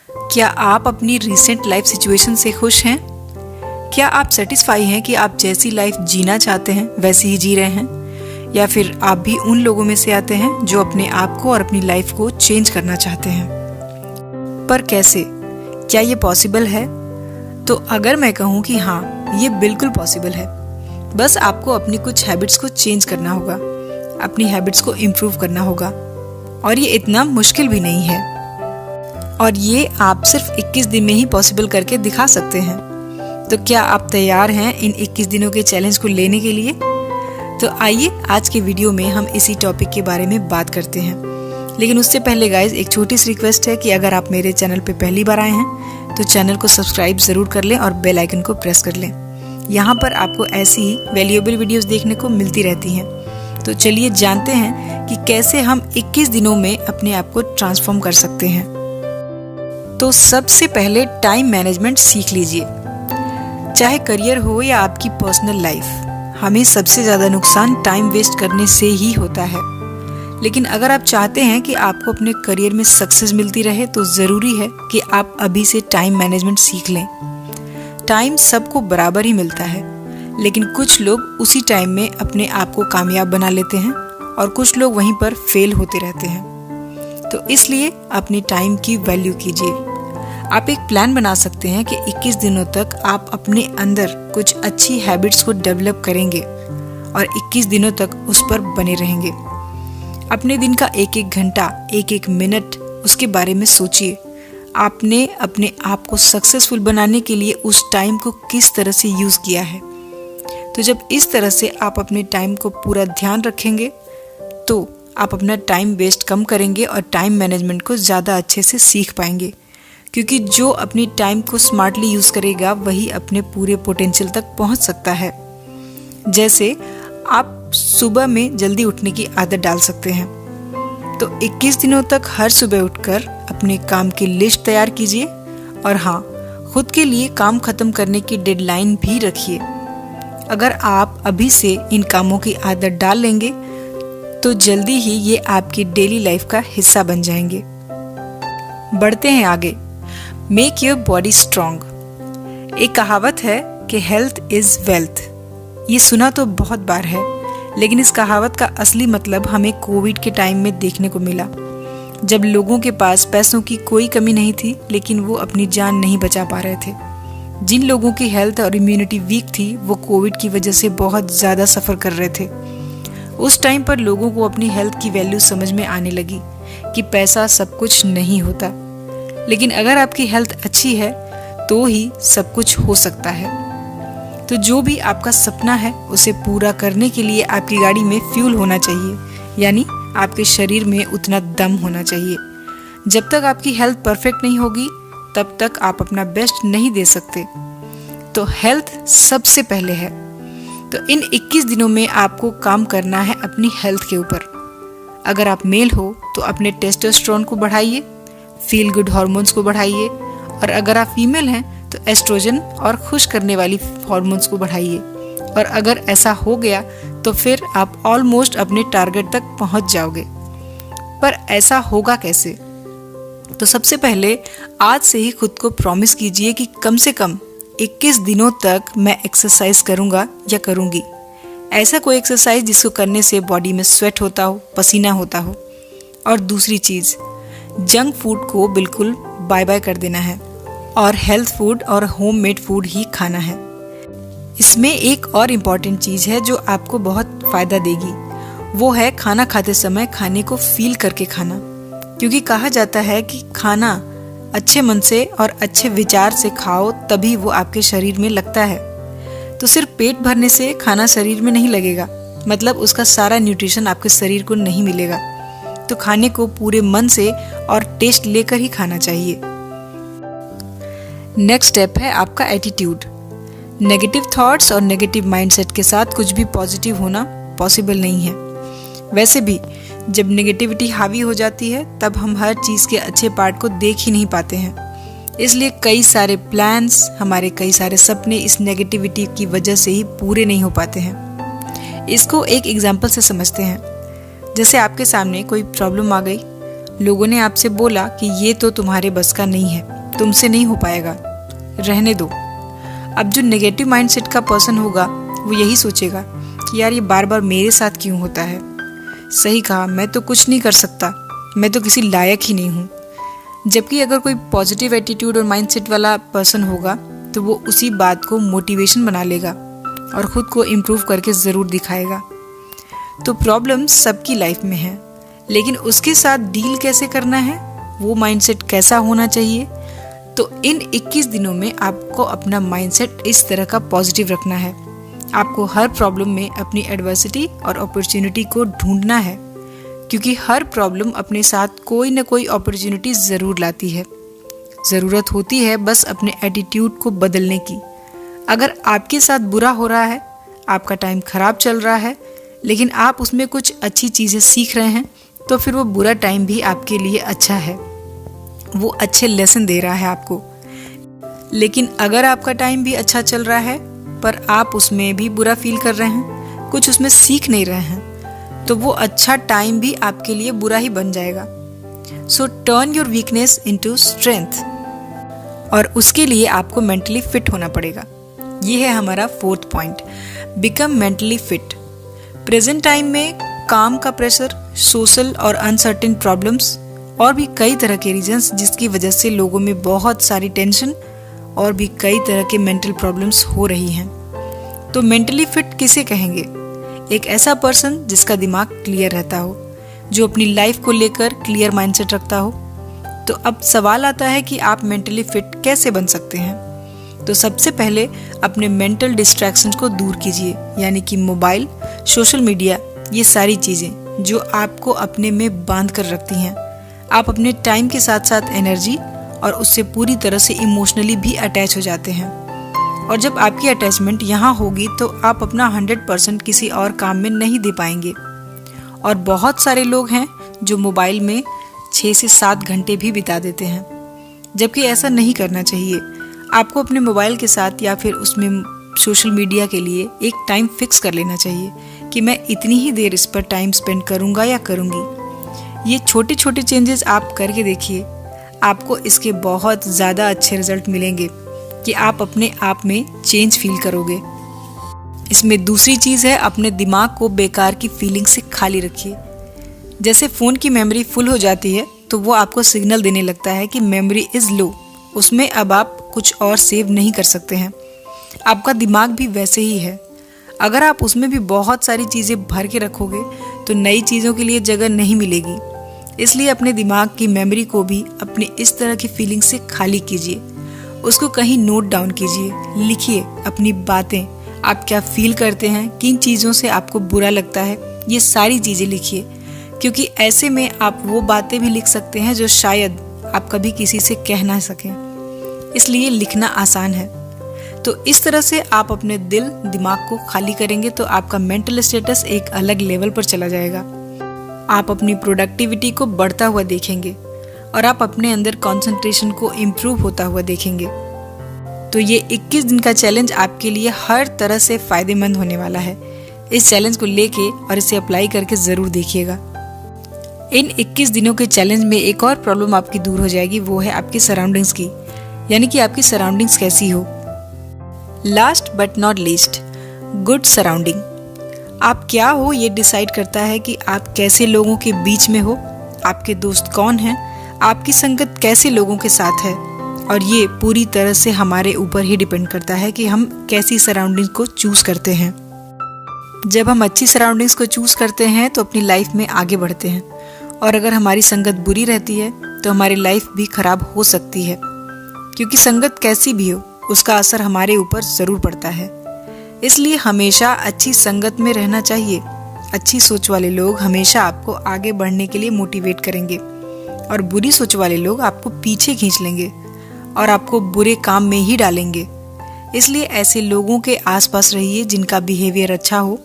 क्या आप अपनी रिसेंट लाइफ सिचुएशन से खुश हैं? क्या आप सेटिस्फाई हैं कि आप जैसी लाइफ जीना चाहते हैं वैसी ही जी रहे हैं? या फिर आप भी उन लोगों में से आते हैं जो अपने आप को और अपनी लाइफ को चेंज करना चाहते हैं? पर कैसे? क्या ये पॉसिबल है? तो अगर मैं कहूँ कि हाँ, ये बिल्कुल पॉसिबल है। बस आपको अपनी कुछ हैबिट्स को चेंज करना होगा, अपनी हैबिट्स को इम्प्रूव करना होगा, और ये इतना मुश्किल भी नहीं है। और ये आप सिर्फ 21 दिन में ही पॉसिबल करके दिखा सकते हैं। तो क्या आप तैयार हैं इन 21 दिनों के चैलेंज को लेने के लिए? तो आइए आज के वीडियो में हम इसी टॉपिक के बारे में बात करते हैं। लेकिन उससे पहले गाइज एक छोटी सी रिक्वेस्ट है कि अगर आप मेरे चैनल पे पहली बार आए हैं तो चैनल को सब्सक्राइब जरूर कर लें और बेल आइकन को प्रेस कर लें। यहाँ पर आपको ऐसी ही वैल्यूएबल वीडियोस देखने को मिलती रहती हैं। तो चलिए जानते हैं कि कैसे हम 21 दिनों में अपने आप को ट्रांसफॉर्म कर सकते हैं। तो सबसे पहले टाइम मैनेजमेंट सीख लीजिए। चाहे करियर हो या आपकी पर्सनल लाइफ, हमें सबसे ज़्यादा नुकसान टाइम वेस्ट करने से ही होता है। लेकिन अगर आप चाहते हैं कि आपको अपने करियर में सक्सेस मिलती रहे तो ज़रूरी है कि आप अभी से टाइम मैनेजमेंट सीख लें। टाइम सबको बराबर ही मिलता है, लेकिन कुछ लोग उसी टाइम में अपने आप को कामयाब बना लेते हैं और कुछ लोग वहीं पर फेल होते रहते हैं। तो इसलिए अपनी टाइम की वैल्यू कीजिए। आप एक प्लान बना सकते हैं कि 21 दिनों तक आप अपने अंदर कुछ अच्छी हैबिट्स को डेवलप करेंगे और 21 दिनों तक उस पर बने रहेंगे। अपने दिन का एक एक घंटा, एक एक मिनट उसके बारे में सोचिए। आपने अपने आप को सक्सेसफुल बनाने के लिए उस टाइम को किस तरह से यूज़ किया है। तो जब इस तरह से आप अपने टाइम को पूरा ध्यान रखेंगे तो आप अपना टाइम वेस्ट कम करेंगे और टाइम मैनेजमेंट को ज़्यादा अच्छे से सीख पाएंगे। क्योंकि जो अपनी टाइम को स्मार्टली यूज़ करेगा वही अपने पूरे पोटेंशियल तक पहुंच सकता है। जैसे आप सुबह में जल्दी उठने की आदत डाल सकते हैं। तो 21 दिनों तक हर सुबह उठकर अपने काम की लिस्ट तैयार कीजिए और हाँ, खुद के लिए काम खत्म करने की डेडलाइन भी रखिए। अगर आप अभी से इन कामों की आदत डाल लेंगे तो जल्दी ही ये आपकी डेली लाइफ का हिस्सा बन जाएंगे। बढ़ते हैं आगे। Make your body strong. एक कहावत है कि हेल्थ इज वेल्थ। ये सुना तो बहुत बार है, लेकिन इस कहावत का असली मतलब हमें कोविड के टाइम में देखने को मिला, जब लोगों के पास पैसों की कोई कमी नहीं थी लेकिन वो अपनी जान नहीं बचा पा रहे थे। जिन लोगों की हेल्थ और इम्यूनिटी वीक थी वो कोविड की वजह से बहुत ज़्यादा सफ़र कर रहे थे। उस टाइम पर लोगों को अपनी हेल्थ की वैल्यू समझ में आने लगी कि पैसा सब कुछ नहीं होता, लेकिन अगर आपकी हेल्थ अच्छी है तो ही सब कुछ हो सकता है। तो जो भी आपका सपना है उसे पूरा करने के लिए आपकी गाड़ी में फ्यूल होना चाहिए, यानी आपके शरीर में उतना दम होना चाहिए। जब तक आपकी हेल्थ परफेक्ट नहीं होगी तब तक आप अपना बेस्ट नहीं दे सकते। तो हेल्थ सबसे पहले है। तो इन 21 दिनों में आपको काम करना है अपनी हेल्थ के ऊपर। अगर आप मेल हो तो अपने टेस्टोस्टेरोन को बढ़ाइए, फील गुड हार्मोन्स को बढ़ाइए, और अगर आप फीमेल हैं तो एस्ट्रोजन और खुश करने वाली हार्मोन्स को बढ़ाइए। और अगर ऐसा हो गया तो फिर आप ऑलमोस्ट अपने टारगेट तक पहुंच जाओगे। पर ऐसा होगा कैसे? तो सबसे पहले आज से ही खुद को प्रॉमिस कीजिए कि कम से कम 21 दिनों तक मैं एक्सरसाइज करूंगा या करूंगी। ऐसा कोई एक्सरसाइज जिसको करने से बॉडी में स्वेट होता हो, पसीना होता हो। और दूसरी चीज़, जंक फूड को बिल्कुल बाय बाय कर देना है और हेल्थ फूड और होममेड फूड ही खाना है। इसमें एक और इम्पॉर्टेंट चीज़ है जो आपको बहुत फ़ायदा देगी, वो है खाना खाते समय खाने को फील करके खाना। क्योंकि कहा जाता है कि खाना अच्छे मन से और अच्छे विचार से खाओ तभी वो आपके शरीर में लगता है। तो सिर्फ पेट भरने से खाना शरीर में नहीं लगेगा, मतलब उसका सारा न्यूट्रिशन आपके शरीर को नहीं मिलेगा। तो खाने को पूरे मन से और टेस्ट लेकर ही खाना चाहिए। नेक्स्ट स्टेप है आपका एटीट्यूड। नेगेटिव थॉट्स और नेगेटिव माइंडसेट के साथ कुछ भी पॉजिटिव होना पॉसिबल नहीं है। वैसे भी जब नेगेटिविटी हावी हो जाती है तब हम हर चीज़ के अच्छे पार्ट को देख ही नहीं पाते हैं। इसलिए कई सारे प्लान्स, हमारे कई सारे सपने इस नेगेटिविटी की वजह से ही पूरे नहीं हो पाते हैं। इसको एक एग्जाम्पल से समझते हैं। जैसे आपके सामने कोई प्रॉब्लम आ गई लोगों ने आपसे बोला कि ये तो तुम्हारे बस का नहीं है, तुमसे नहीं हो पाएगा, रहने दो। अब जो नेगेटिव माइंडसेट का पर्सन होगा वो यही सोचेगा कि यार ये बार बार मेरे साथ क्यों होता है, सही कहा, मैं तो कुछ नहीं कर सकता, मैं तो किसी लायक ही नहीं हूँ। जबकि अगर कोई पॉजिटिव एटीट्यूड और माइंडसेट वाला पर्सन होगा तो वो उसी बात को मोटिवेशन बना लेगा और ख़ुद को इम्प्रूव करके ज़रूर दिखाएगा। तो प्रॉब्लम सबकी लाइफ में है, लेकिन उसके साथ डील कैसे करना है, वो माइंडसेट कैसा होना चाहिए। तो इन 21 दिनों में आपको अपना माइंडसेट इस तरह का पॉजिटिव रखना है। आपको हर प्रॉब्लम में अपनी एडवर्सिटी और अपॉर्चुनिटी को ढूंढना है, क्योंकि हर प्रॉब्लम अपने साथ कोई ना कोई अपॉर्चुनिटी ज़रूर लाती है। ज़रूरत होती है बस अपने एटीट्यूड को बदलने की। अगर आपके साथ बुरा हो रहा है, आपका टाइम ख़राब चल रहा है, लेकिन आप उसमें कुछ अच्छी चीज़ें सीख रहे हैं, तो फिर वो बुरा टाइम भी आपके लिए अच्छा है, वो अच्छे लेसन दे रहा है आपको। लेकिन अगर आपका टाइम भी अच्छा चल रहा है पर आप उसमें भी बुरा फील कर रहे हैं, कुछ उसमें सीख नहीं रहे हैं, तो वो अच्छा टाइम भी आपके लिए बुरा ही बन जाएगा। सो turn your weakness into strength, और उसके लिए आपको मेंटली फिट होना पड़ेगा। ये है हमारा 4th point, become mentally fit. Present time में काम का प्रेशर, सोशल और अनसर्टेन प्रॉब्लम्स और भी कई तरह के रीजंस जिसकी वजह से लोगों में बहुत सारी टेंशन और भी कई तरह के मेंटल प्रॉब्लम्स हो रही हैं। तो मेंटली फिट किसे कहेंगे? एक ऐसा पर्सन जिसका दिमाग क्लियर रहता हो, जो अपनी लाइफ को लेकर क्लियर माइंडसेट रखता हो। तो अब सवाल आता है कि आप मेंटली फिट कैसे बन सकते हैं? तो सबसे पहले अपने मेंटल डिस्ट्रैक्शंस को दूर कीजिए, यानी कि मोबाइल, सोशल मीडिया, ये सारी चीज़ें जो आपको अपने में बांध कर रखती हैं। आप अपने टाइम के साथ साथ एनर्जी और उससे पूरी तरह से इमोशनली भी अटैच हो जाते हैं। और जब आपकी अटैचमेंट यहाँ होगी तो आप अपना 100% किसी और काम में नहीं दे पाएंगे। और बहुत सारे लोग हैं जो मोबाइल में 6 से 7 घंटे भी बिता देते हैं, जबकि ऐसा नहीं करना चाहिए। आपको अपने मोबाइल के साथ या फिर उसमें सोशल मीडिया के लिए एक टाइम फिक्स कर लेना चाहिए कि मैं इतनी ही देर इस पर टाइम स्पेंड करूँगा या करूँगी। ये छोटे छोटे चेंजेस आप करके देखिए, आपको इसके बहुत ज़्यादा अच्छे रिजल्ट मिलेंगे कि आप अपने आप में चेंज फील करोगे। इसमें दूसरी चीज़ है, अपने दिमाग को बेकार की फीलिंग से खाली रखिए। जैसे फ़ोन की मेमोरी फुल हो जाती है तो वो आपको सिग्नल देने लगता है कि मेमोरी इज़ लो, उसमें अब आप कुछ और सेव नहीं कर सकते हैं। आपका दिमाग भी वैसे ही है, अगर आप उसमें भी बहुत सारी चीज़ें भर के रखोगे तो नई चीज़ों के लिए जगह नहीं मिलेगी। इसलिए अपने दिमाग की मेमोरी को भी अपनी इस तरह की फीलिंग से खाली कीजिए। उसको कहीं नोट डाउन कीजिए, लिखिए अपनी बातें, आप क्या फील करते हैं, किन चीज़ों से आपको बुरा लगता है, ये सारी चीज़ें लिखिए, क्योंकि ऐसे में आप वो बातें भी लिख सकते हैं जो शायद आप कभी किसी से कह ना सकें। इसलिए लिखना आसान है। तो इस तरह से आप अपने दिल दिमाग को खाली करेंगे तो आपका मेंटल स्टेटस एक अलग लेवल पर चला जाएगा। आप अपनी प्रोडक्टिविटी को बढ़ता हुआ देखेंगे और आप अपने अंदर कंसंट्रेशन को इम्प्रूव होता हुआ देखेंगे। तो ये 21 दिन का चैलेंज आपके लिए हर तरह से फ़ायदेमंद होने वाला है। इस चैलेंज को लेके और इसे अप्लाई करके ज़रूर देखिएगा। इन 21 दिनों के चैलेंज में एक और प्रॉब्लम आपकी दूर हो जाएगी, वो है आपकी सराउंडिंग्स की, यानी कि आपकी सराउंडिंग्स कैसी हो। Last but not least, good surrounding. आप क्या हो ये डिसाइड करता है कि आप कैसे लोगों के बीच में हो, आपके दोस्त कौन हैं, आपकी संगत कैसे लोगों के साथ है, और ये पूरी तरह से हमारे ऊपर ही डिपेंड करता है कि हम कैसी सराउंडिंग्स को चूज़ करते हैं। जब हम अच्छी सराउंडिंग्स को चूज़ करते हैं तो अपनी लाइफ में आगे बढ़ते हैं, और अगर हमारी संगत बुरी रहती है तो हमारी लाइफ भी खराब हो सकती है, क्योंकि संगत कैसी भी हो उसका असर हमारे ऊपर ज़रूर पड़ता है। इसलिए हमेशा अच्छी संगत में रहना चाहिए। अच्छी सोच वाले लोग हमेशा आपको आगे बढ़ने के लिए मोटिवेट करेंगे, और बुरी सोच वाले लोग आपको पीछे खींच लेंगे और आपको बुरे काम में ही डालेंगे। इसलिए ऐसे लोगों के आसपास रहिए जिनका बिहेवियर अच्छा हो।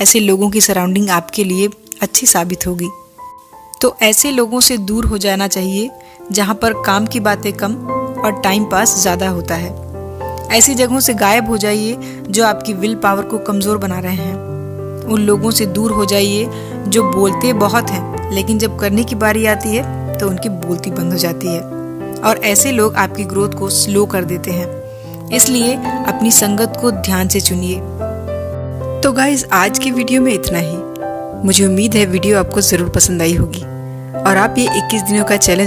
ऐसे लोगों की सराउंडिंग आपके लिए अच्छी साबित होगी। तो ऐसे लोगों से दूर हो जाना चाहिए जहाँ पर काम की बातें कम और टाइम पास ज़्यादा होता है। ऐसी जगहों से गायब हो जाइए जो आपकी विल पावर को कमज़ोर बना रहे हैं। उन लोगों से दूर हो जाइए जो बोलते बहुत हैं लेकिन जब करने की बारी आती है तो उनकी बोलती बंद हो जाती है और ऐसे लोग आपकी ग्रोथ को स्लो कर देते हैं। इसलिए अपनी संगत को ध्यान से चुनिए। तो गाइस, आज की वीडियो में इतना ही। मुझे उम्मीद है वीडियो आपको ज़रूर पसंद आई होगी और आप ये 21 दिनों का चैलेंज